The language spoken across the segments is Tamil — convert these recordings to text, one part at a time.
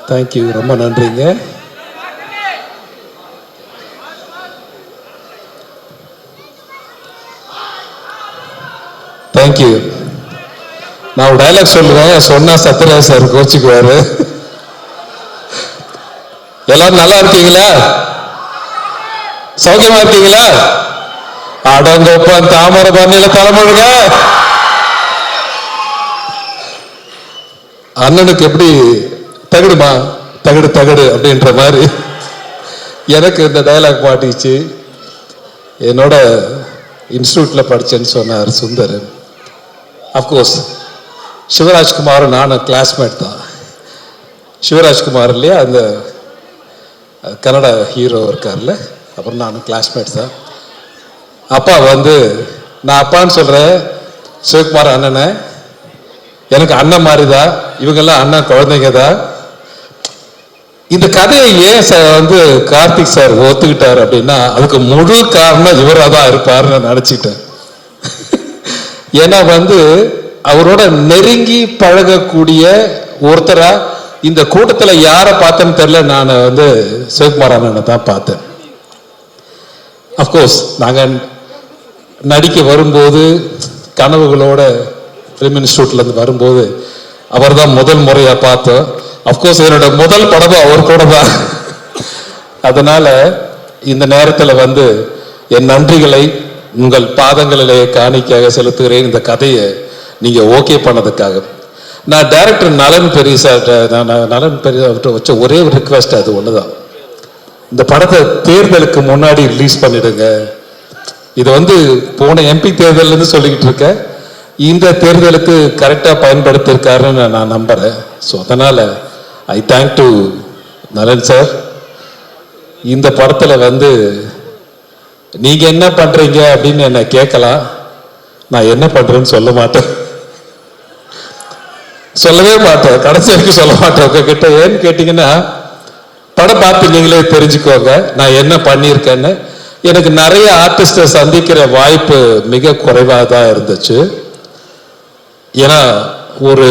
தேங்க்யூ, ரொம்ப நன்றிங்க. தேங்க்யூ. நான் ஒரு டைலாக் சொல்லுவேன், சொன்னா சத்யராஜ் சார் கோச்சுக்குவாரு. எல்லாரும் நல்லா இருக்கீங்களா? சௌக்கியமா இருக்கீங்களா? அடங்கப்பன் தாமரை பண்ணியில தலைமுழுங்க. அண்ணனுக்கு எப்படி தகடுமா தகடு தகடு அப்படின்ற மாதிரி எனக்கு இந்த டைலாக் பாட்டிச்சு. என்னோட இன்ஸ்டியூட்ல படிச்சேன்னு சொன்னார் சுந்தர். அப்கோர்ஸ் சிவராஜ்குமார் நானும் கிளாஸ்மேட் தான். சிவராஜ்குமார் இல்லையா, அந்த கன்னட ஹீரோ இருக்கார்ல, அப்புறம் நானும் கிளாஸ்மேட் தான். அப்பா வந்து நான் அப்பான்னு சொல்றேன், சிவகுமார் அண்ணனை எனக்கு அண்ணன் மாதிரிதான், இவங்கெல்லாம் அண்ணன் குழந்தைங்க தான். இந்த கதையை ஏன் வந்து கார்த்திக் சார் ஒத்துக்கிட்டார் அப்படின்னா, அதுக்கு முழு காரணம் இவராக தான் இருப்பாருன்னு நான் நினைச்சிட்டேன். ஏன்னா வந்து அவரோட நெருங்கி பழகக்கூடிய ஒருத்தரா இந்த கூட்டத்தில் யாரை பார்த்தேன்னு தெரியல, நான் வந்து சிவகுமார் அண்ணனை தான் பார்த்தேன். அப்கோர்ஸ் நாங்கள் நடிக்க வரும்போது கனவுகளோட ஃபிலிம் இன்ஸ்டியூட்லேருந்து வரும்போது அவர் தான் முதல் முறையாக பார்த்தோம். அப்கோர்ஸ் என்னோட முதல் படமும் அவர் கூட தான். அதனால இந்த நேரத்தில் வந்து என் நன்றிகளை உங்கள் பாதங்களிலே காணிக்கையாக செலுத்துகிறேன். இந்த கதையை நீங்கள் ஓகே பண்ணதுக்காக. நான் டைரக்டர் நலன் பெரியசார்ட்ட நலன் பெரியசார்ட்ட வச்ச ஒரே ஒரு ரிக்வெஸ்ட் அது ஒன்று தான், இந்த படத்தை தேர்தலுக்கு முன்னாடி ரிலீஸ் பண்ணிடுங்க. இது வந்து போன எம்பி தேர்தல்னு சொல்லிக்கிட்டு இருக்கேன், இந்த தேர்தலுக்கு கரெக்டாக பயன்படுத்தியிருக்காருன்னு நான் நம்புகிறேன். ஸோ அதனால் ஐ தேங்க் டு நலன் சார். இந்த படத்தில் வந்து நீங்கள் என்ன பண்ணுறீங்க அப்படின்னு என்னை கேட்கலாம், நான் என்ன பண்ணுறேன்னு சொல்ல மாட்டேன், சொல்லவே மாட்டேன், கடைசி வரைக்கும் சொல்ல மாட்டேன் உங்ககிட்ட. ஏன்னு கேட்டிங்கன்னா, படம் பார்த்து நீங்களே தெரிஞ்சுக்கோங்க நான் என்ன பண்ணியிருக்கேன்னு. எனக்கு நிறைய ஆர்டிஸ்டை சந்திக்கிற வாய்ப்பு மிக குறைவாக தான் இருந்துச்சு. ஏன்னா ஒரு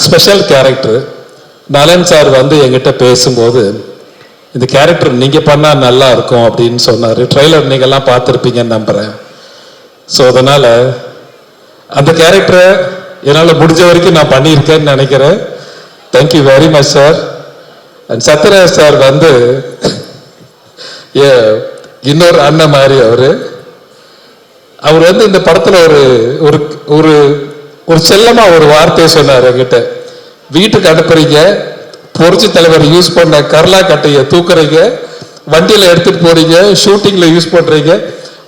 ஸ்பெஷல் கேரக்டர் நலன் சார் வந்து என்கிட்ட பேசும்போது, இந்த கேரக்டர் நீங்கள் பண்ணால் நல்லா இருக்கும் அப்படின்னு சொன்னார். ட்ரெய்லர் நீங்கள்லாம் பார்த்துருப்பீங்கன்னு நம்புகிறேன். ஸோ அதனால் அந்த கேரக்டரை என்னால் முடிஞ்ச வரைக்கும் நான் பண்ணியிருக்கேன்னு நினைக்கிறேன். Thank you very much sir. And Sathyaraj sir வந்து இன்னொரு அண்ணன் மாதிரி அவர் வந்து இந்த படத்தில் ஒரு ஒரு ஒரு செல்லமா ஒரு வார்த்தையை சொன்னார் என்கிட்ட. வீட்டுக்கு அனுப்புறீங்க, புரட்சி தலைவர் யூஸ் பண்ண கர்லா கட்டையை தூக்குறீங்க, வண்டியில் எடுத்துட்டு போறீங்க, ஷூட்டிங்ல யூஸ் பண்றீங்க,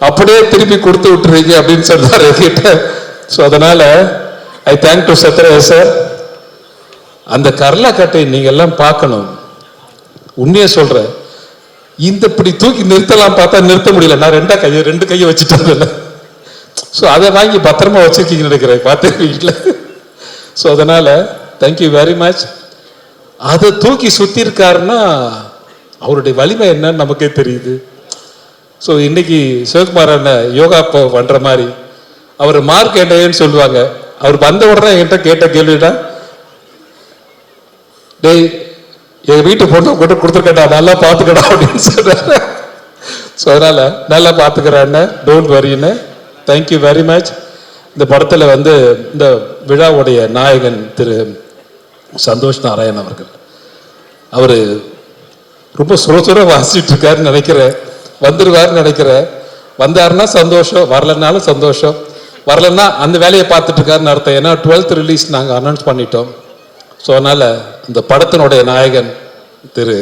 அப்படியே திருப்பி கொடுத்து விட்டுறீங்க அப்படின்னு சொன்னார் என்கிட்ட. ஸோ அதனால ஐ தேங்க் டு சத்யராஜ் சார். அந்த கர்லா கட்டையை நீங்க எல்லாம் பார்க்கணும். உண்மையை சொல்றேன், இந்த இப்படி தூக்கி நிறுத்தலாம் பார்த்தா நிறுத்த முடியல. நான் ரெண்டு கையை வச்சுட்டேன். ஸோ அதை வாங்கி பத்திரமா வச்சிருக்கீங்கன்னு நினைக்கிறேன், பார்த்து வீட்டில். ஸோ அதனால தேங்க்யூ வெரி மச். அதை தூக்கி சுத்தி இருக்காருன்னா அவருடைய வலிமை என்னன்னு நமக்கே தெரியுது. ஸோ இன்னைக்கு சிவகுமார் அண்ணன் யோகா பண்ற மாதிரி அவர் மார்க் என்னன்னு சொல்லுவாங்க. அவர் வந்த உடனே என்கிட்ட கேட்ட கேள்விடா, டேய் என் வீட்டு பொண்ணு கொண்டு கொடுத்துருக்கடா, நல்லா பார்த்துக்கடா அப்படின்னு சொல்றாரு. ஸோ அதனால நல்லா பார்த்துக்கிறான்னு, டோன்ட் வரின்னு. Thank you very much. இந்த படத்தில் வந்து இந்த விழாவுடைய நாயகன் திரு சந்தோஷ் நாராயண் அவர்கள், அவர் ரொம்ப சுர வாசிச்சுட்டு இருக்காருன்னு நினைக்கிறேன், வந்துடுவாருன்னு நினைக்கிறேன். வந்தாருன்னா சந்தோஷம், வரலன்னாலும் சந்தோஷம். வரலன்னா அந்த வேலையை பார்த்துட்டு இருக்காருன்னு அர்த்தம். ஏன்னா 12th ரிலீஸ் நாங்கள் அனௌன்ஸ் பண்ணிட்டோம். ஸோ அதனால் இந்த படத்தினுடைய நாயகன் திரு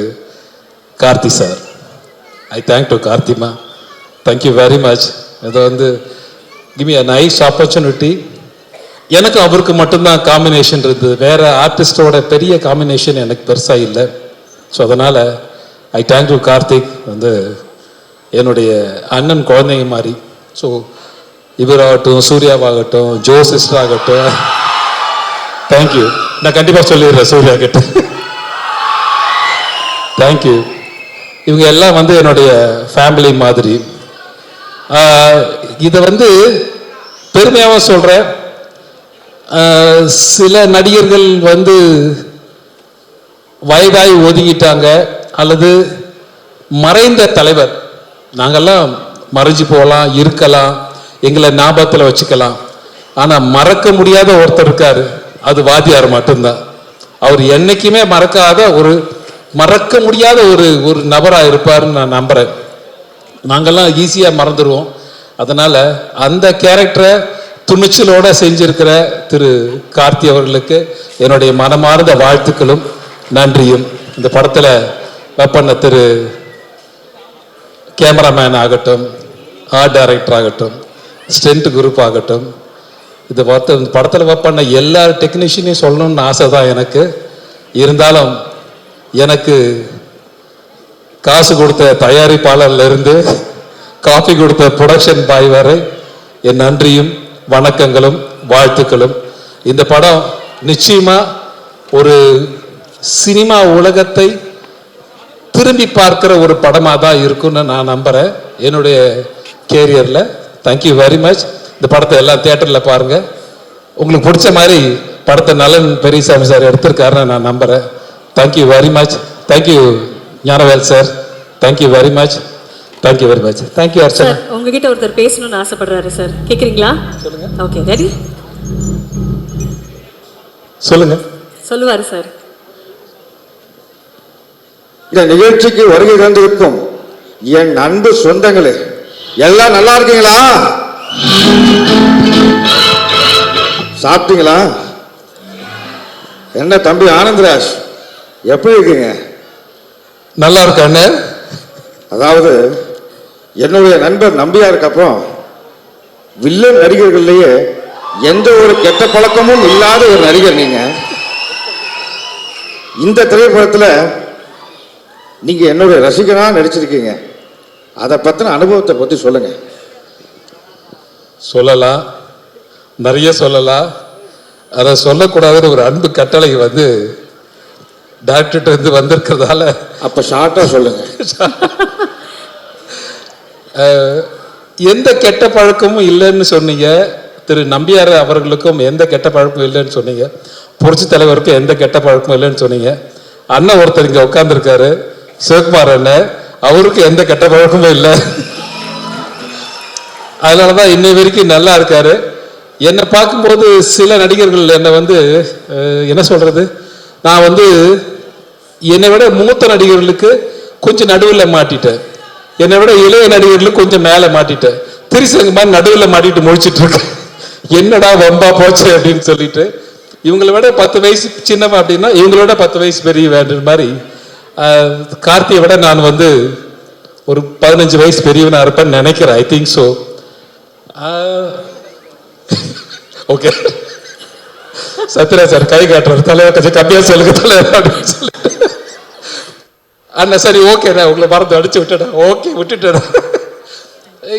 Karthi sir, I thank to கார்த்திமா. Thank you very much. இதை வந்து give me a nice opportunity. எனக்கு அவருக்கு மட்டும்தான் காம்பினேஷன் இருந்தது, வேற ஆர்டிஸ்டோட பெரிய காம்பினேஷன் எனக்கு பெருசாக இல்லை. ஸோ அதனால் ஐ தேங்க் டு கார்த்திக். வந்து என்னுடைய அண்ணன் குழந்தைங்க மாதிரி. ஸோ இவராகட்டும், சூர்யாவாகட்டும், ஜோ சிஸ்டர் ஆகட்டும், தேங்க்யூ. நான் கண்டிப்பாக சொல்லிடுறேன் சூர்யா கிட்ட. தேங்க்யூ. இவங்க எல்லாம் வந்து என்னுடைய ஃபேமிலி மாதிரி. இதை வந்து பெருமையாகவும் சொல்கிறேன். சில நடிகர்கள் வந்து வயதாகி ஒதுங்கிட்டாங்க அல்லது மறைந்த தலைவர், நாங்கெல்லாம் மறைஞ்சு போகலாம், இருக்கலாம், எங்களை ஞாபகத்தில் வச்சுக்கலாம். ஆனால் மறக்க முடியாத ஒருத்தர் இருக்காரு, அது வாத்தியார் மட்டும்தான். அவர் என்னைக்குமே மறக்க முடியாத ஒரு நபராக இருப்பாருன்னு நான் நம்புகிறேன். நாங்கள்லாம் ஈஸியாக மறந்துடுவோம். அதனால் அந்த கேரக்டரை துணிச்சலோட செஞ்சிருக்கிற திரு கார்த்தி அவர்களுக்கு என்னுடைய மனமார்ந்த வாழ்த்துக்களும் நன்றியும். இந்த படத்தில் பண்ண திரு கேமராமேன் ஆகட்டும், ஆர்ட் டைரக்டர் ஆகட்டும், ஸ்டென்ட் குரூப் ஆகட்டும், இந்த படத்தில் பண்ண எல்லா டெக்னீஷியனையும் சொல்லணும்னு ஆசை தான் எனக்கு. இருந்தாலும் எனக்கு காசு கொடுத்த தயாரிப்பாளர்லேருந்து காஃபி கொடுத்த ப்ரொடக்ஷன் பாய் வரை என் நன்றியும் வணக்கங்களும் வாழ்த்துக்களும். இந்த படம் நிச்சயமா ஒரு சினிமா உலகத்தை திரும்பி பார்க்கிற ஒரு படமாக தான் இருக்குன்னு நான் நம்புகிறேன் என்னுடைய கேரியரில். Thank you very much. இந்த படத்தை எல்லாம் தியேட்டரில் பாருங்கள். உங்களுக்கு பிடிச்ச மாதிரி படத்தை நலன் பெரியசாமி சார் எடுத்திருக்காருன்னு நான் நம்புகிறேன். Thank you very much. Thank you Gnanavel sir. Thank you very much. Thank you very much. Thank you Archana. உங்ககிட்ட ஒருத்தர் பேசணும்னு ஆசைப்படுறாரு சார், கேட்குறீங்களா? சொல்லுங்க. Okay, ready? சொல்லுங்க. சொல்லுவாரு சார். இந்த நிகழ்ச்சிக்கு வருகை தந்திருக்கும் என் அன்பு சொந்தங்களே, எல்லாம் நல்லா இருக்கீங்களா? சாப்பிட்டீங்களா? என்ன தம்பி ஆனந்தராஜ், எப்படி இருக்கீங்க? நல்லா இருக்கானே. அதாவது என்னுடைய நண்பர் நம்பியாருக்கு அப்புறம் வில்லன் நடிகர்கள்லேயே எந்த ஒரு கெட்ட பழக்கமும் இல்லாத ஒரு நடிகர் நீங்க. இந்த திரைப்படத்தில் நீங்க என்னுடைய ரசிகனா நடிச்சிருக்கீங்க. அதை பத்தின அனுபவத்தை பத்தி சொல்லுங்க. சொல்லலாம், நிறைய சொல்லலாம். அதை சொல்லக்கூடாதுன்னு ஒரு அன்பு கட்டளை டாக்டர்கிட்ட இருந்து வந்திருக்கிறதால அப்ப ஷார்ட்டா சொல்லுங்க. எந்த கெட்ட பழக்கமும் இல்லைன்னு சொன்னீங்க. திரு நம்பியார் அவர்களுக்கும் எந்த கெட்ட பழக்கமும் இல்லைன்னு சொன்னீங்க. புரட்சி தலைவருக்கும் எந்த கெட்ட பழக்கமும் இல்லைன்னு சொன்னீங்க. அண்ணன் ஒருத்தர் இங்க உட்கார்ந்துருக்காரு, சிவகுமார் அண்ணன், அவருக்கு எந்த கெட்ட பழக்கமும் இல்லை. அதனாலதான் இன்னை வரைக்கும் நல்லா இருக்காரு. என்னை பார்க்கும்போது சில நடிகர்கள் என்னை என்ன சொல்றது, நான் என்னை விட மூத்த நடிகர்களுக்கு கொஞ்சம் நடுவில் மாட்டிட்டேன், என்னை விட இளைய நடிகர்களுக்கு கொஞ்சம் மேலே மாட்டிட்டேன். திரிசங்க மாதிரி நடுவில் மாட்டிட்டு முடிச்சிட்டு இருக்கேன். என்னடா வம்பா போச்சு அப்படின்னு சொல்லிட்டு. இவங்களை விட 10 வயசு சின்னவா அப்படின்னா இவங்களோட 10 வயசு பெரிய வேண்டிய மாதிரி. கார்த்தியை விட நான் ஒரு 15 வயசு பெரியவனா இருப்பேன்னு நினைக்கிறேன். I think so. Okay, Sathyaraj sir கை காட்டுறாரு, தலைவர் கொஞ்சம் கம்மியா சொல்லுங்க தலைவர் அப்படின்னு சொல்லி. அண்ணா சரி ஓகே, நான் உங்களை மறந்து அடிச்சு விட்டுட்டேன். ஓகே விட்டுட்டேன்.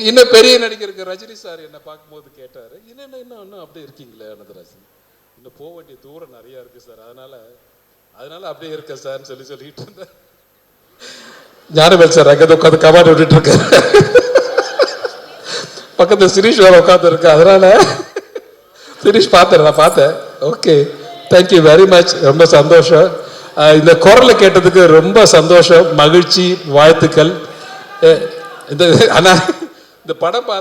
இன்னும் பெரிய நடிகருக்கு ரஜினி சார் என்னை பார்க்கும்போது கேட்டாரு, இன்னும் அப்படியே இருக்கீங்களே அனந்தராஜன், இன்னும் போக வேண்டிய தூரம் நிறைய இருக்கு சார், அதனால அப்படியே இருக்க சார்னு சொல்லிட்டு இருந்தேன். ஞானவேல் சார் அங்கே உட்காந்து கமாண்ட் விட்டுட்டு இருக்காரு, பக்கத்தில் சிரீஷ் வேற உட்காந்து இருக்கு. அதனால சிரீஷ் நான் பார்த்தேன். Okay, thank you very much. ரொம்ப சந்தோஷம். இந்த குரலை கேட்டதுக்கு ரொம்ப சந்தோஷம், மகிழ்ச்சி, வாழ்த்துக்கள். இந்த படம் பாருங்க.